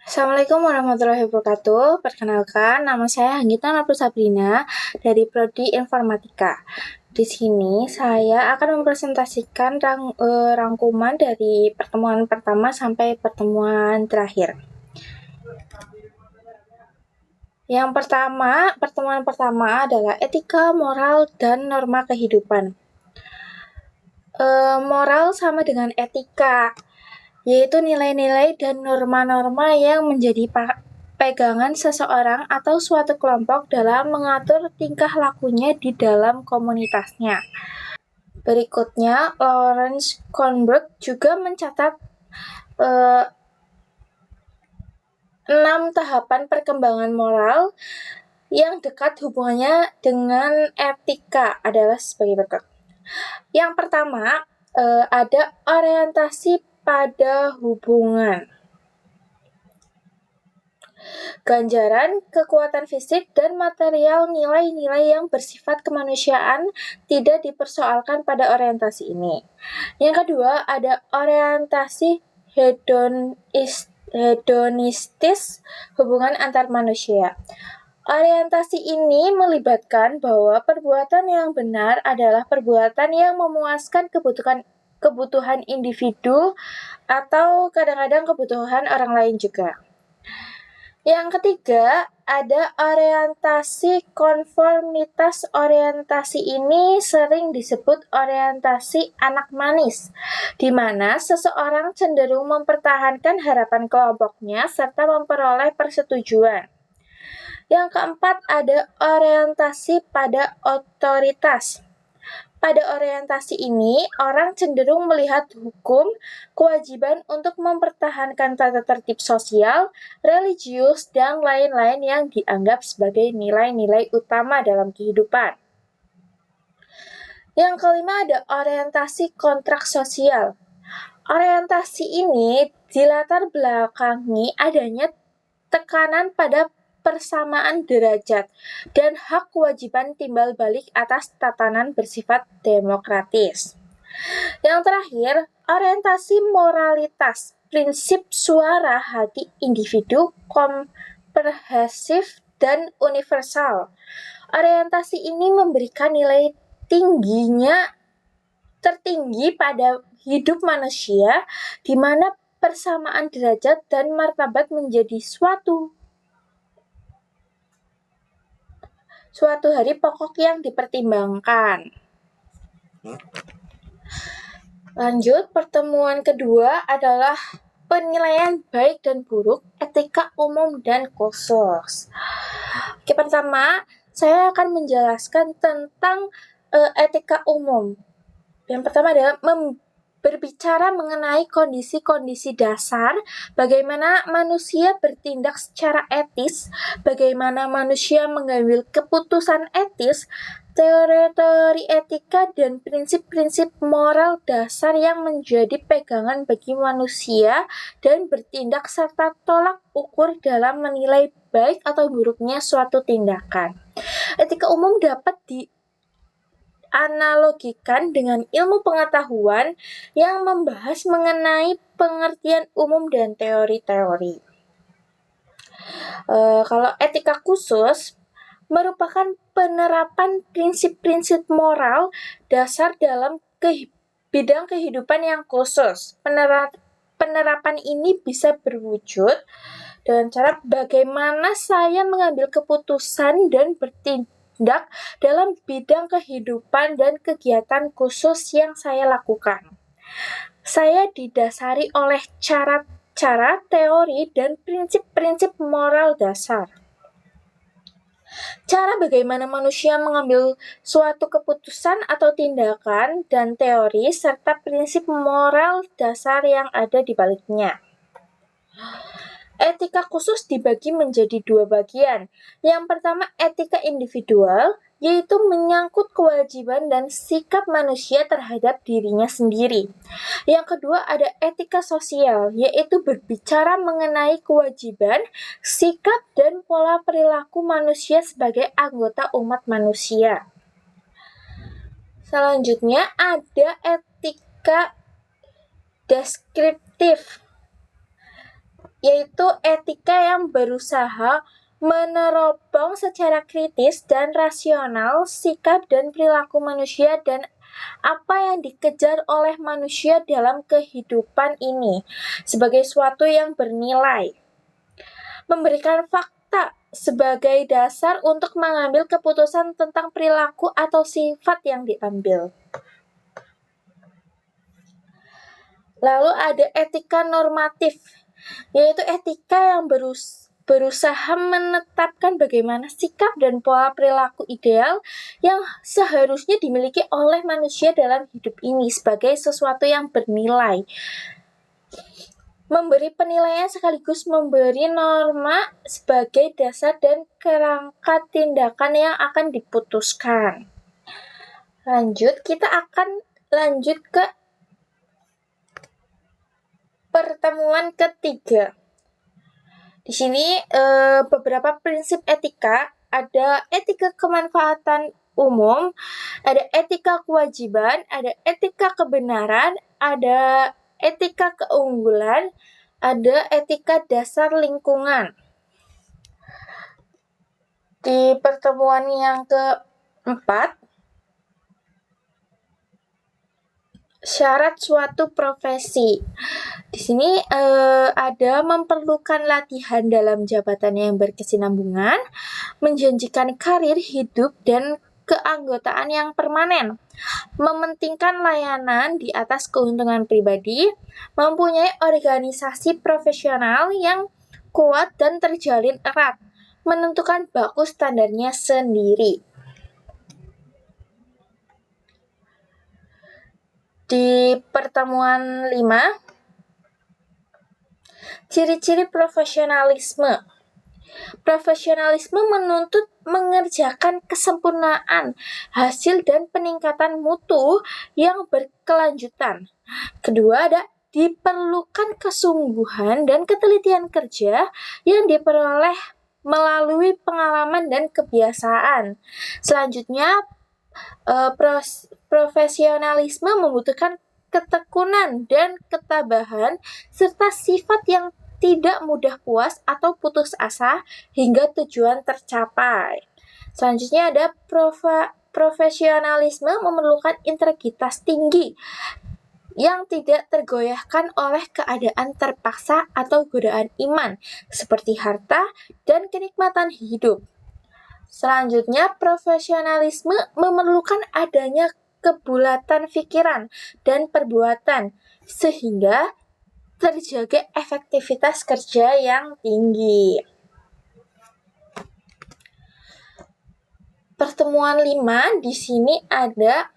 Assalamualaikum warahmatullahi wabarakatuh. Perkenalkan, nama saya Hanggita Nurul Sabrina dari Prodi Informatika. Di sini saya akan mempresentasikan rangkuman dari pertemuan pertama sampai pertemuan terakhir. Yang pertama, pertemuan pertama adalah etika, moral, dan norma kehidupan. Moral sama dengan etika, yaitu nilai-nilai dan norma-norma yang menjadi pegangan seseorang atau suatu kelompok dalam mengatur tingkah lakunya di dalam komunitasnya. Berikutnya, Lawrence Kohlberg juga mencatat 6 tahapan perkembangan moral yang dekat hubungannya dengan etika adalah sebagai berikut. Yang pertama, ada orientasi pada hubungan. Ganjaran, kekuatan fisik, dan material nilai-nilai yang bersifat kemanusiaan tidak dipersoalkan pada orientasi ini. Yang kedua, ada orientasi hedonistis hubungan antar manusia. Orientasi ini melibatkan bahwa perbuatan yang benar adalah perbuatan yang memuaskan kebutuhan individu atau kadang-kadang kebutuhan orang lain juga. Yang ketiga, ada orientasi konformitas. Orientasi ini sering disebut orientasi anak manis, di mana seseorang cenderung mempertahankan harapan kelompoknya serta memperoleh persetujuan. Yang keempat, ada orientasi pada otoritas. Pada orientasi ini, orang cenderung melihat hukum, kewajiban untuk mempertahankan tata tertib sosial, religius, dan lain-lain yang dianggap sebagai nilai-nilai utama dalam kehidupan. Yang kelima ada orientasi kontrak sosial. Orientasi ini dilatar belakangi adanya tekanan pada persamaan derajat dan hak kewajiban timbal balik atas tatanan bersifat demokratis. Yang terakhir, orientasi moralitas, prinsip suara hati individu komprehensif dan universal. Orientasi ini memberikan nilai tertinggi pada hidup manusia, di mana persamaan derajat dan martabat menjadi suatu hari pokok yang dipertimbangkan. Lanjut, pertemuan kedua adalah penilaian baik dan buruk, etika umum dan khusus. Oke, pertama, saya akan menjelaskan tentang etika umum. Yang pertama adalah berbicara mengenai kondisi-kondisi dasar, bagaimana manusia bertindak secara etis, bagaimana manusia mengambil keputusan etis, teori-teori etika, dan prinsip-prinsip moral dasar yang menjadi pegangan bagi manusia dan bertindak serta tolak ukur dalam menilai baik atau buruknya suatu tindakan. Etika umum dapat dianalogikan dengan ilmu pengetahuan yang membahas mengenai pengertian umum dan teori-teori. Kalau etika khusus merupakan penerapan prinsip-prinsip moral dasar dalam bidang kehidupan yang khusus. Penerapan ini bisa berwujud dengan cara bagaimana saya mengambil keputusan dan bertindak dalam bidang kehidupan dan kegiatan khusus yang saya lakukan. Saya didasari oleh cara, teori, dan prinsip-prinsip moral dasar. Cara bagaimana manusia mengambil suatu keputusan atau tindakan dan teori serta prinsip moral dasar yang ada di baliknya. Etika khusus dibagi menjadi 2 bagian. Yang pertama, etika individual, yaitu menyangkut kewajiban dan sikap manusia terhadap dirinya sendiri. Yang kedua, ada etika sosial, yaitu berbicara mengenai kewajiban, sikap, dan pola perilaku manusia sebagai anggota umat manusia. Selanjutnya, ada etika deskriptif, yaitu etika yang berusaha meneropong secara kritis dan rasional sikap dan perilaku manusia dan apa yang dikejar oleh manusia dalam kehidupan ini sebagai suatu yang bernilai. Memberikan fakta sebagai dasar untuk mengambil keputusan tentang perilaku atau sifat yang diambil. Lalu ada etika normatif, yaitu etika yang berusaha menetapkan bagaimana sikap dan pola perilaku ideal yang seharusnya dimiliki oleh manusia dalam hidup ini sebagai sesuatu yang bernilai. Memberi penilaian sekaligus memberi norma sebagai dasar dan kerangka tindakan yang akan diputuskan. Lanjut, kita akan lanjut ke pertemuan ketiga. Di sini beberapa prinsip etika, ada etika kemanfaatan umum, ada etika kewajiban, ada etika kebenaran, ada etika keunggulan, ada etika dasar lingkungan. Di pertemuan yang keempat, syarat suatu profesi. Di sini ada memerlukan latihan dalam jabatan yang berkesinambungan, menjanjikan karir hidup dan keanggotaan yang permanen, mementingkan layanan di atas keuntungan pribadi, mempunyai organisasi profesional yang kuat dan terjalin erat, menentukan baku standarnya sendiri. Di pertemuan 5, ciri-ciri profesionalisme. Profesionalisme menuntut mengerjakan kesempurnaan hasil dan peningkatan mutu yang berkelanjutan. Kedua, ada diperlukan kesungguhan dan ketelitian kerja yang diperoleh melalui pengalaman dan kebiasaan. Selanjutnya, profesionalisme membutuhkan ketekunan dan ketabahan serta sifat yang tidak mudah puas atau putus asa hingga tujuan tercapai. Selanjutnya ada profesionalisme memerlukan integritas tinggi yang tidak tergoyahkan oleh keadaan terpaksa atau godaan iman seperti harta dan kenikmatan hidup. Selanjutnya, profesionalisme memerlukan adanya kebulatan pikiran dan perbuatan sehingga terjaga efektivitas kerja yang tinggi. Pertemuan 5 di sini ada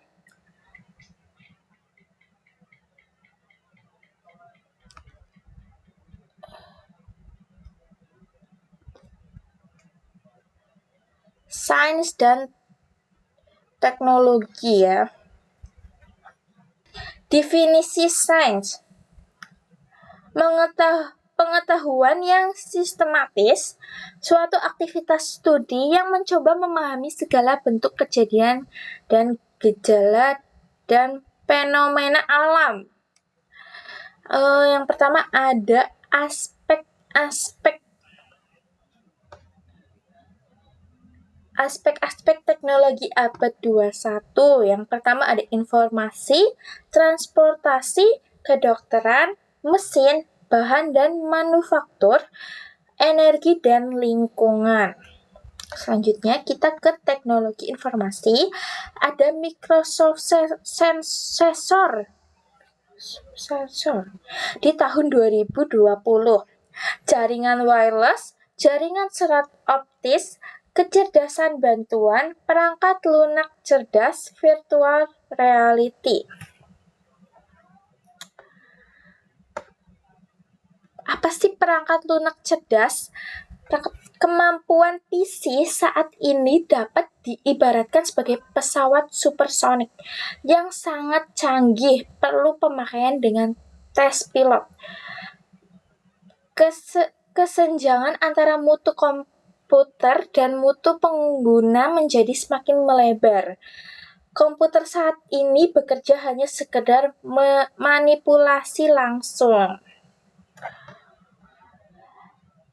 sains dan teknologi ya. Definisi sains. Pengetahuan yang sistematis, suatu aktivitas studi yang mencoba memahami segala bentuk kejadian dan gejala dan fenomena alam. Yang pertama ada aspek-aspek teknologi abad 21. Yang pertama ada informasi, transportasi, kedokteran, mesin, bahan dan manufaktur, energi dan lingkungan. Selanjutnya kita ke teknologi informasi, ada microsensor di tahun 2020. Jaringan wireless, jaringan serat optis, kecerdasan bantuan, perangkat lunak cerdas, virtual reality. Apa sih perangkat lunak cerdas? Kemampuan PC saat ini dapat diibaratkan sebagai pesawat supersonik yang sangat canggih, perlu pemakaian dengan tes pilot. Kesenjangan antara mutu komputer dan mutu pengguna menjadi semakin melebar. Komputer saat ini bekerja hanya sekedar manipulasi langsung.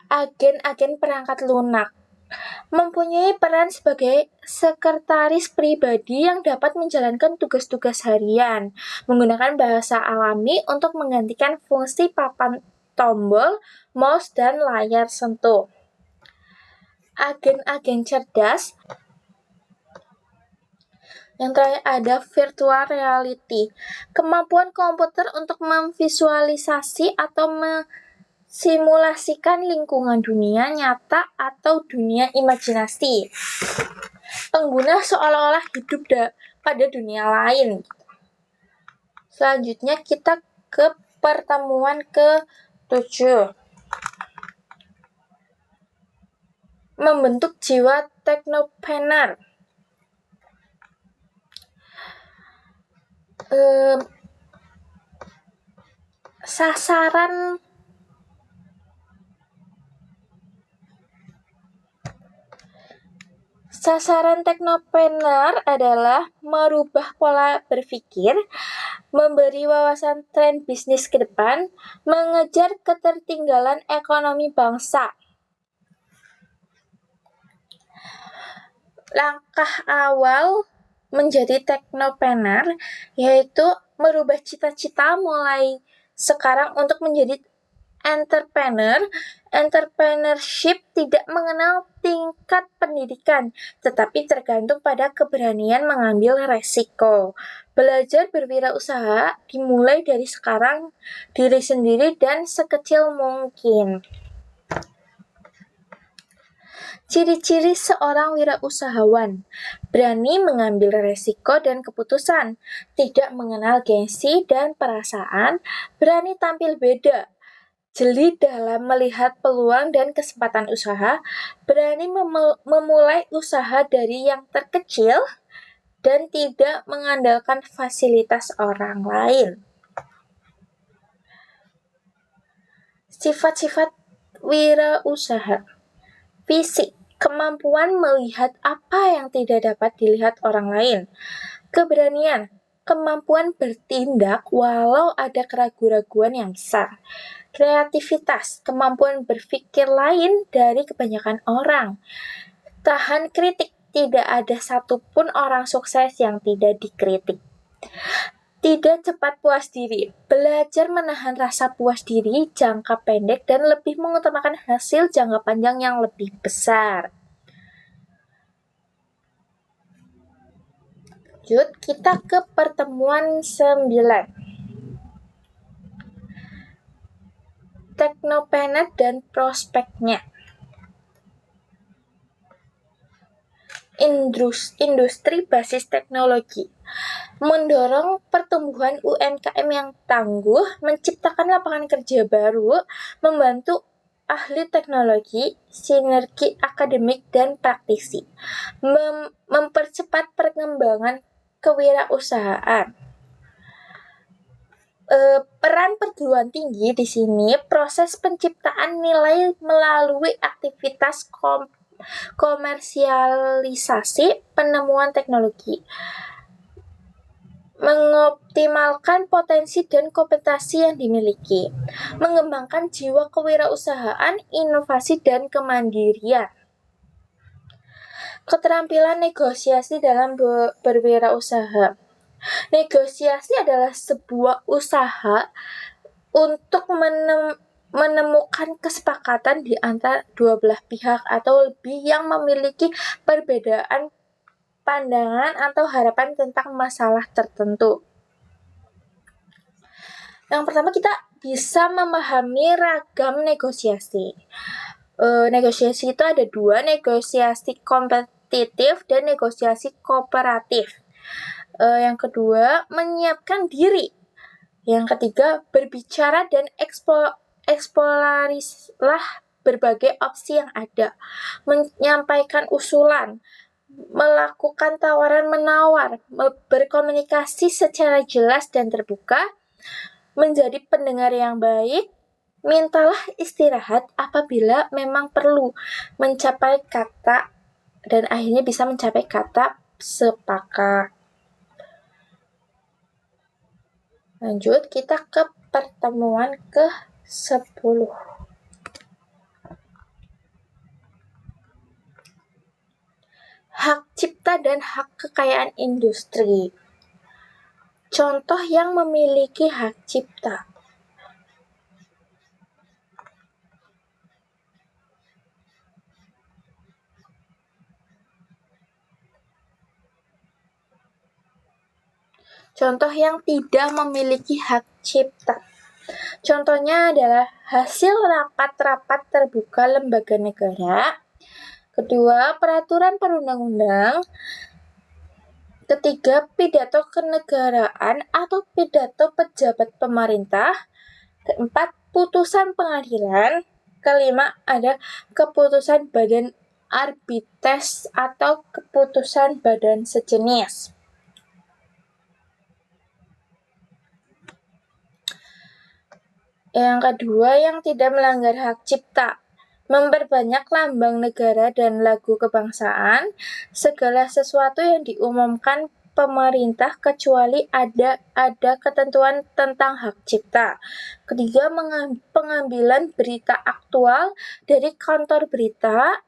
agen-agen perangkat lunak mempunyai peran sebagai sekretaris pribadi yang dapat menjalankan tugas-tugas harian, menggunakan bahasa alami untuk menggantikan fungsi papan tombol, mouse, dan layar sentuh. Agen-agen cerdas. Yang terakhir ada virtual reality, kemampuan komputer untuk memvisualisasi atau simulasikan lingkungan dunia nyata atau dunia imajinasi. Pengguna seolah-olah hidup pada dunia lain. Selanjutnya kita ke pertemuan ke-7. Membentuk jiwa teknopreneur. Sasaran teknopreneur adalah merubah pola berpikir, memberi wawasan tren bisnis ke depan, mengejar ketertinggalan ekonomi bangsa. Langkah awal menjadi teknopreneur yaitu merubah cita-cita mulai sekarang untuk menjadi entrepreneur. Entrepreneurship tidak mengenal tingkat pendidikan, tetapi tergantung pada keberanian mengambil resiko. Belajar berwirausaha dimulai dari sekarang, diri sendiri dan sekecil mungkin. Ciri-ciri seorang wirausahawan: berani mengambil resiko dan keputusan, tidak mengenal gengsi dan perasaan, berani tampil beda, jeli dalam melihat peluang dan kesempatan usaha, berani memulai usaha dari yang terkecil, dan tidak mengandalkan fasilitas orang lain. Sifat-sifat wirausaha. Fisik, kemampuan melihat apa yang tidak dapat dilihat orang lain. Keberanian, kemampuan bertindak walau ada keraguan-keraguan yang besar. Kreativitas, kemampuan berpikir lain dari kebanyakan orang. Tahan kritik, tidak ada satupun orang sukses yang tidak dikritik. Tidak cepat puas diri, belajar menahan rasa puas diri jangka pendek dan lebih mengutamakan hasil jangka panjang yang lebih besar. Lanjut, kita ke pertemuan 9. Teknopreneur dan prospeknya. Industri basis teknologi mendorong pertumbuhan UMKM yang tangguh, menciptakan lapangan kerja baru, membantu ahli teknologi, sinergi akademik dan praktisi, mempercepat perkembangan kewirausahaan. Peran perguruan tinggi di sini proses penciptaan nilai melalui aktivitas komersialisasi penemuan teknologi, mengoptimalkan potensi dan kompetensi yang dimiliki, mengembangkan jiwa kewirausahaan, inovasi, dan kemandirian. Keterampilan negosiasi dalam berwirausaha. Negosiasi adalah sebuah usaha untuk menemukan kesepakatan di antara dua belah pihak atau lebih yang memiliki perbedaan pandangan atau harapan tentang masalah tertentu. Yang pertama, kita bisa memahami ragam negosiasi. Negosiasi itu ada dua, negosiasi kompetitif dan negosiasi kooperatif. Yang kedua, menyiapkan diri. Yang ketiga, berbicara dan eksplorasilah berbagai opsi yang ada. Menyampaikan usulan, melakukan tawaran-menawar, berkomunikasi secara jelas dan terbuka, menjadi pendengar yang baik, mintalah istirahat apabila memang perlu, mencapai kata dan akhirnya bisa mencapai kata sepakat. Lanjut, kita ke pertemuan ke-10. dan hak kekayaan industri. Contoh yang memiliki hak cipta. Contoh yang tidak memiliki hak cipta. Contohnya adalah hasil rapat-rapat terbuka lembaga negara. Kedua, peraturan perundang-undang. Ketiga, pidato kenegaraan atau pidato pejabat pemerintah. Keempat, putusan pengadilan. Kelima, ada keputusan badan arbitres atau keputusan badan sejenis. Yang kedua, yang tidak melanggar hak cipta. Memperbanyak lambang negara dan lagu kebangsaan, segala sesuatu yang diumumkan pemerintah kecuali ada ketentuan tentang hak cipta. Ketiga, pengambilan berita aktual dari kantor berita,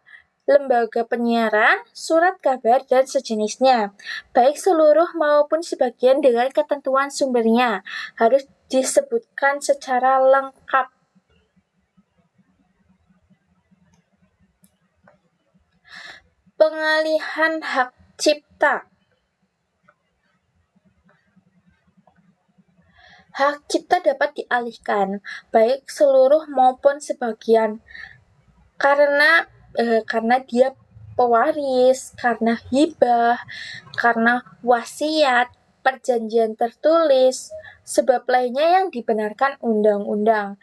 lembaga penyiaran, surat kabar, dan sejenisnya, baik seluruh maupun sebagian dengan ketentuan sumbernya, harus disebutkan secara lengkap. Pengalihan hak cipta. Hak cipta dapat dialihkan, baik seluruh maupun sebagian, karena dia pewaris, karena hibah, karena wasiat, perjanjian tertulis, sebab lainnya yang dibenarkan undang-undang.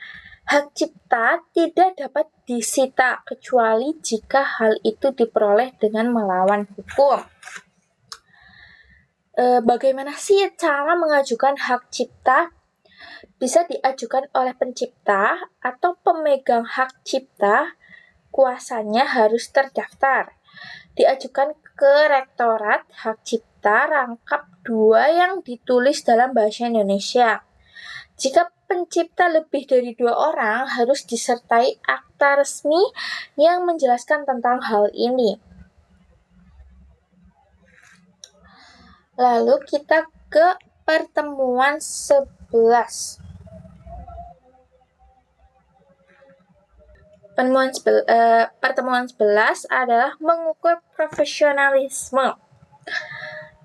Hak cipta tidak dapat disita kecuali jika hal itu diperoleh dengan melawan hukum. Bagaimana sih cara mengajukan hak cipta? Bisa diajukan oleh pencipta atau pemegang hak cipta, kuasanya harus terdaftar. Diajukan ke Rektorat Hak Cipta Rangkap 2 yang ditulis dalam bahasa Indonesia. Jika pencipta lebih dari 2 orang, harus disertai akta resmi yang menjelaskan tentang hal ini. Lalu kita ke pertemuan 11. Pertemuan 11 adalah mengukur profesionalisme.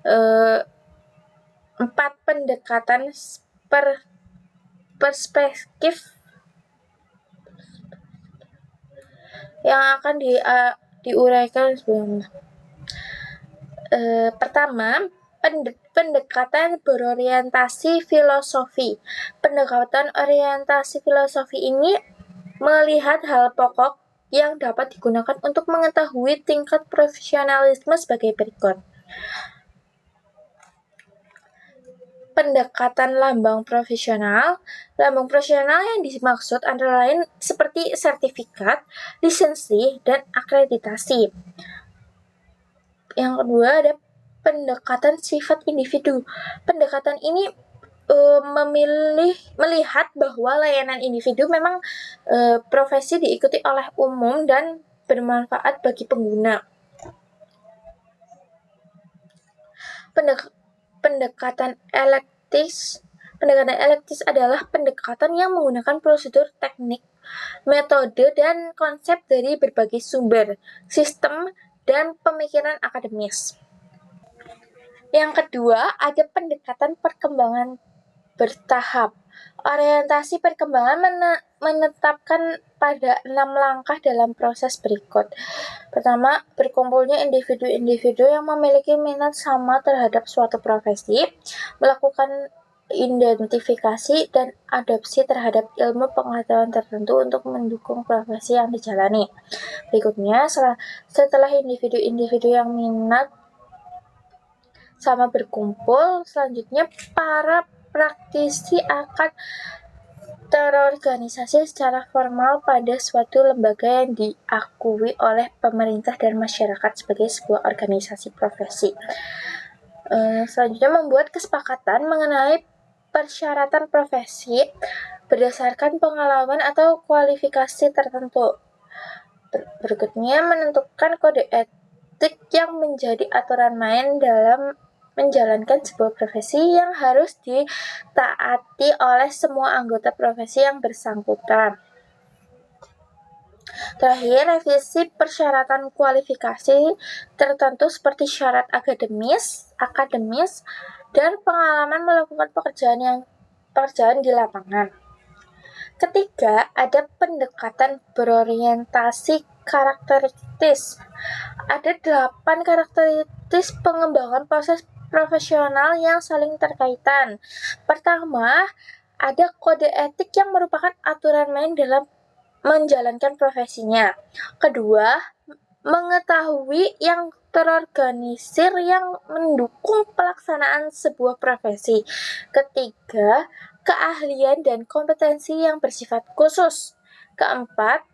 4 pendekatan perspektif yang akan diuraikan sebelumnya. Pertama, pendekatan berorientasi filosofi. Pendekatan orientasi filosofi ini melihat hal pokok yang dapat digunakan untuk mengetahui tingkat profesionalisme sebagai berikut. Pendekatan lambang profesional. Lambang profesional yang dimaksud antara lain seperti sertifikat, lisensi, dan akreditasi. Yang kedua ada pendekatan sifat individu. Pendekatan ini melihat bahwa layanan individu memang profesi diikuti oleh umum dan bermanfaat bagi pengguna. Pendekatan elektis. Pendekatan elektis adalah pendekatan yang menggunakan prosedur teknik, metode, dan konsep dari berbagai sumber, sistem, dan pemikiran akademis. Yang kedua, ada pendekatan perkembangan bertahap. Orientasi perkembangan menetapkan pada 6 langkah dalam proses berikut. Pertama, berkumpulnya individu-individu yang memiliki minat sama terhadap suatu profesi, melakukan identifikasi dan adopsi terhadap ilmu pengetahuan tertentu untuk mendukung profesi yang dijalani. Berikutnya, setelah individu-individu yang minat sama berkumpul, selanjutnya para praktisi akan terorganisasi secara formal pada suatu lembaga yang diakui oleh pemerintah dan masyarakat sebagai sebuah organisasi profesi. Selanjutnya membuat kesepakatan mengenai persyaratan profesi berdasarkan pengalaman atau kualifikasi tertentu. Berikutnya menentukan kode etik yang menjadi aturan main dalam menjalankan sebuah profesi yang harus ditaati oleh semua anggota profesi yang bersangkutan. Terakhir, revisi persyaratan kualifikasi tertentu seperti syarat akademis, dan pengalaman melakukan pekerjaan di lapangan. Ketiga, ada pendekatan berorientasi karakteristis. Ada 8 karakteristis pengembangan proses profesional yang saling terkaitan. Pertama, ada kode etik yang merupakan aturan main dalam menjalankan profesinya. Kedua, mengetahui yang terorganisir yang mendukung pelaksanaan sebuah profesi. Ketiga, keahlian dan kompetensi yang bersifat khusus. Keempat,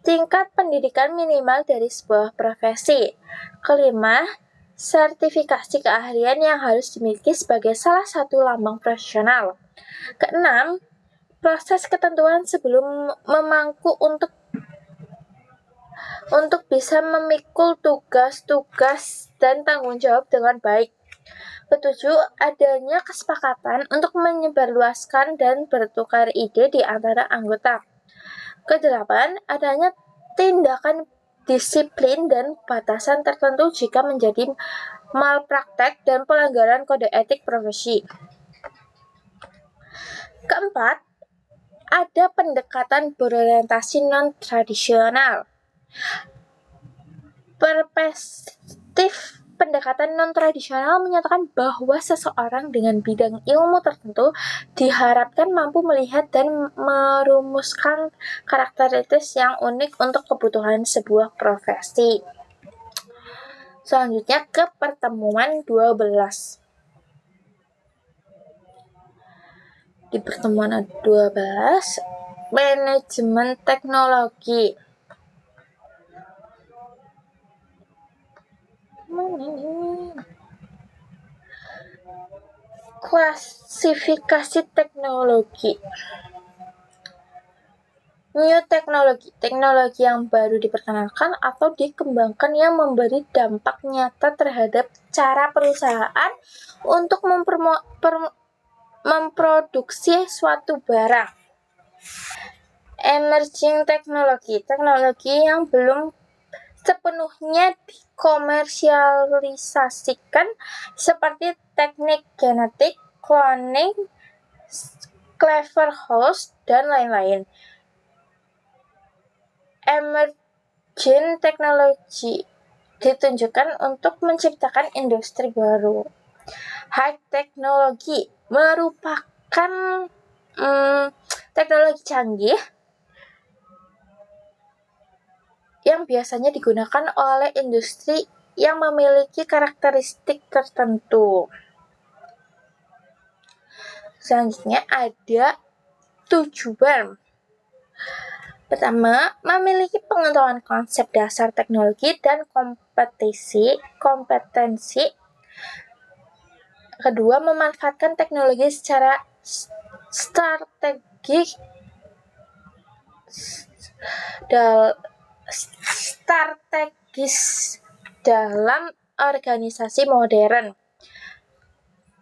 tingkat pendidikan minimal dari sebuah profesi. Kelima, sertifikasi keahlian yang harus dimiliki sebagai salah satu lambang profesional. Keenam, proses ketentuan sebelum memangku untuk bisa memikul tugas-tugas dan tanggung jawab dengan baik. Ketujuh, adanya kesepakatan untuk menyebarluaskan dan bertukar ide di antara anggota. Kedelapan, adanya tindakan disiplin dan batasan tertentu jika menjadi malpraktek dan pelanggaran kode etik profesi. Keempat, ada pendekatan berorientasi non-tradisional. Perspektif pendekatan non-tradisional menyatakan bahwa seseorang dengan bidang ilmu tertentu diharapkan mampu melihat dan merumuskan karakteristik yang unik untuk kebutuhan sebuah profesi. Selanjutnya ke pertemuan 12. Di pertemuan 12, manajemen teknologi. Klasifikasi teknologi. New teknologi yang baru diperkenalkan atau dikembangkan yang memberi dampak nyata terhadap cara perusahaan untuk memproduksi suatu barang. Emerging teknologi yang belum sepenuhnya dikomersialisasikan seperti teknik genetik, cloning, Cleverhouse, dan lain-lain. Emerging teknologi ditunjukkan untuk menciptakan industri baru. High teknologi merupakan teknologi canggih yang biasanya digunakan oleh industri yang memiliki karakteristik tertentu. Selanjutnya ada tujuan. Pertama, memiliki pengetahuan konsep dasar teknologi dan kompetensi. Kedua, memanfaatkan teknologi secara strategis dalam organisasi modern.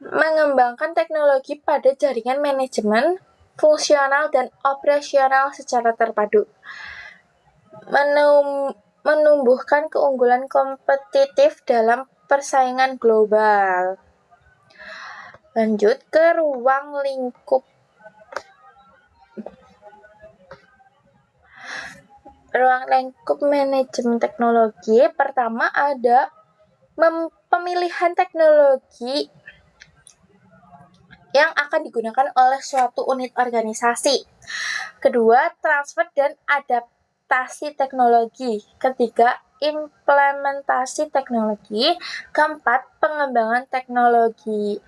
Mengembangkan teknologi pada jaringan manajemen, fungsional dan operasional secara terpadu. Menumbuhkan keunggulan kompetitif dalam persaingan global. Lanjut ke ruang lingkup. Ruang lingkup manajemen teknologi. Pertama ada pemilihan teknologi yang akan digunakan oleh suatu unit organisasi. Kedua, transfer dan adaptasi teknologi. Ketiga, implementasi teknologi. Keempat, pengembangan teknologi.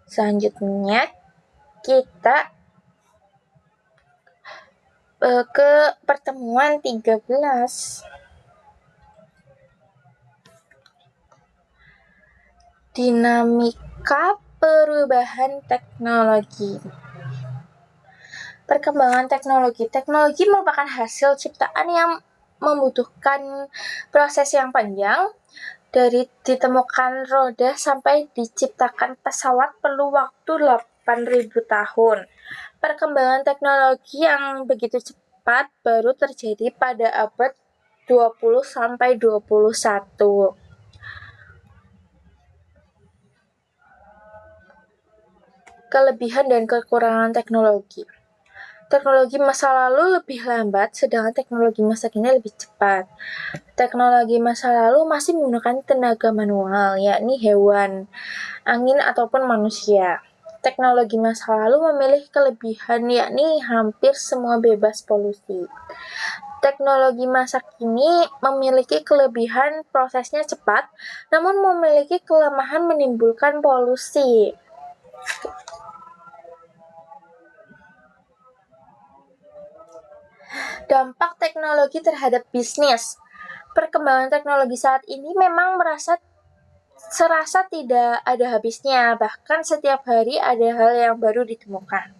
Selanjutnya kita ke pertemuan 13. Dinamika perubahan teknologi. Perkembangan teknologi. Teknologi merupakan hasil ciptaan yang membutuhkan proses yang panjang. Dari ditemukan roda sampai diciptakan pesawat perlu waktu 8.000 tahun. Perkembangan teknologi yang begitu cepat baru terjadi pada abad 20 sampai 21. Kelebihan dan kekurangan teknologi. Teknologi masa lalu lebih lambat, sedangkan teknologi masa kini lebih cepat. Teknologi masa lalu masih menggunakan tenaga manual, yakni hewan, angin, ataupun manusia. Teknologi masa lalu memiliki kelebihan, yakni hampir semua bebas polusi. Teknologi masa kini memiliki kelebihan prosesnya cepat, namun memiliki kelemahan menimbulkan polusi. Dampak teknologi terhadap bisnis. Perkembangan teknologi saat ini memang serasa tidak ada habisnya, bahkan setiap hari ada hal yang baru ditemukan.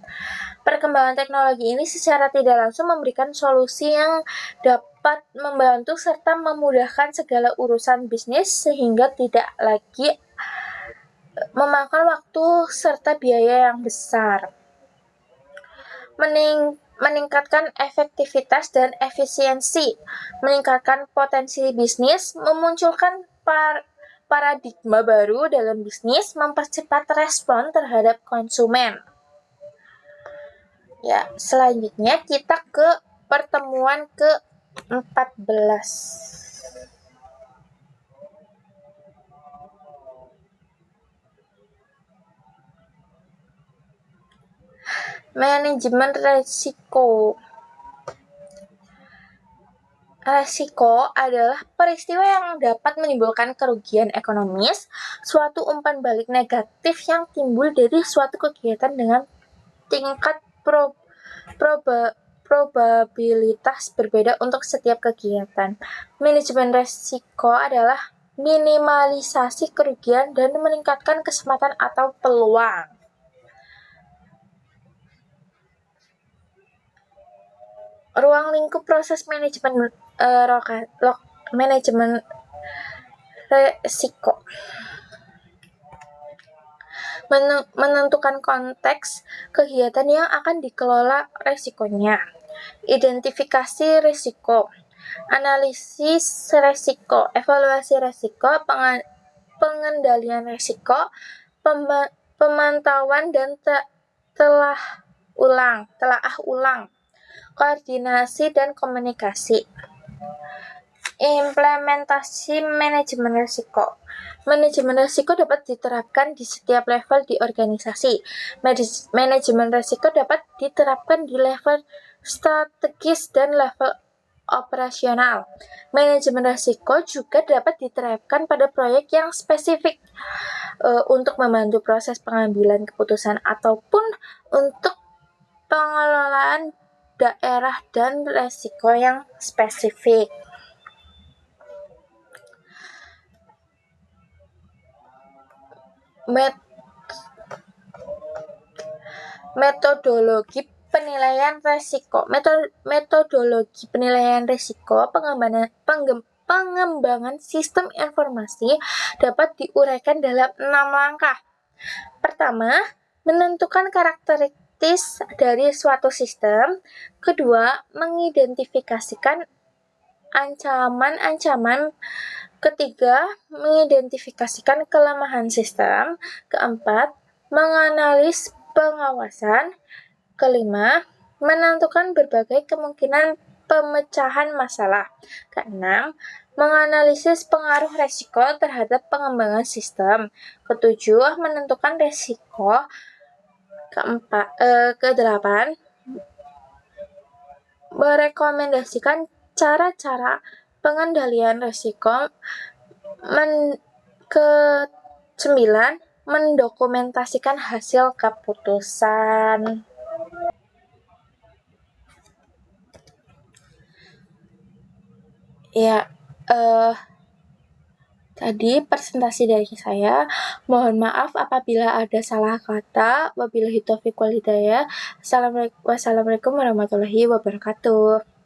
Perkembangan teknologi ini secara tidak langsung memberikan solusi yang dapat membantu serta memudahkan segala urusan bisnis sehingga tidak lagi memakan waktu serta biaya yang besar. Meningkatkan efektivitas dan efisiensi, meningkatkan potensi bisnis, memunculkan paradigma baru dalam bisnis, mempercepat respon terhadap konsumen. Ya, selanjutnya kita ke pertemuan ke-14. Manajemen resiko. Resiko adalah peristiwa yang dapat menimbulkan kerugian ekonomis, suatu umpan balik negatif yang timbul dari suatu kegiatan dengan tingkat probabilitas berbeda untuk setiap kegiatan. Manajemen resiko adalah minimalisasi kerugian dan meningkatkan kesempatan atau peluang. Ruang lingkup proses manajemen manajemen resiko. Menentukan konteks kegiatan yang akan dikelola resikonya. Identifikasi risiko, analisis risiko, evaluasi risiko, pengendalian risiko, pemantauan dan telaah ulang, koordinasi dan komunikasi. Implementasi manajemen risiko. Manajemen risiko dapat diterapkan di setiap level di organisasi. Manajemen risiko dapat diterapkan di level strategis dan level operasional. Manajemen risiko juga dapat diterapkan pada proyek yang spesifik untuk membantu proses pengambilan keputusan ataupun untuk pengelolaan daerah dan risiko yang spesifik. Metodologi penilaian risiko. Metodologi penilaian risiko pengembangan sistem informasi dapat diuraikan dalam 6 langkah. Pertama, menentukan karakteristik dari suatu sistem. Kedua, mengidentifikasikan ancaman-ancaman. Ketiga, mengidentifikasikan kelemahan sistem. Keempat, menganalisis pengawasan. Kelima, menentukan berbagai kemungkinan pemecahan masalah. Keenam, menganalisis pengaruh risiko terhadap pengembangan sistem. Ketujuh, menentukan risiko. Kedelapan, merekomendasikan cara-cara pengendalian risiko. Ke-9, mendokumentasikan hasil keputusan. Ya, tadi presentasi dari saya. Mohon maaf apabila ada salah kata. Wabillahi taufiq wal hidayah. Wassalamualaikum warahmatullahi wabarakatuh.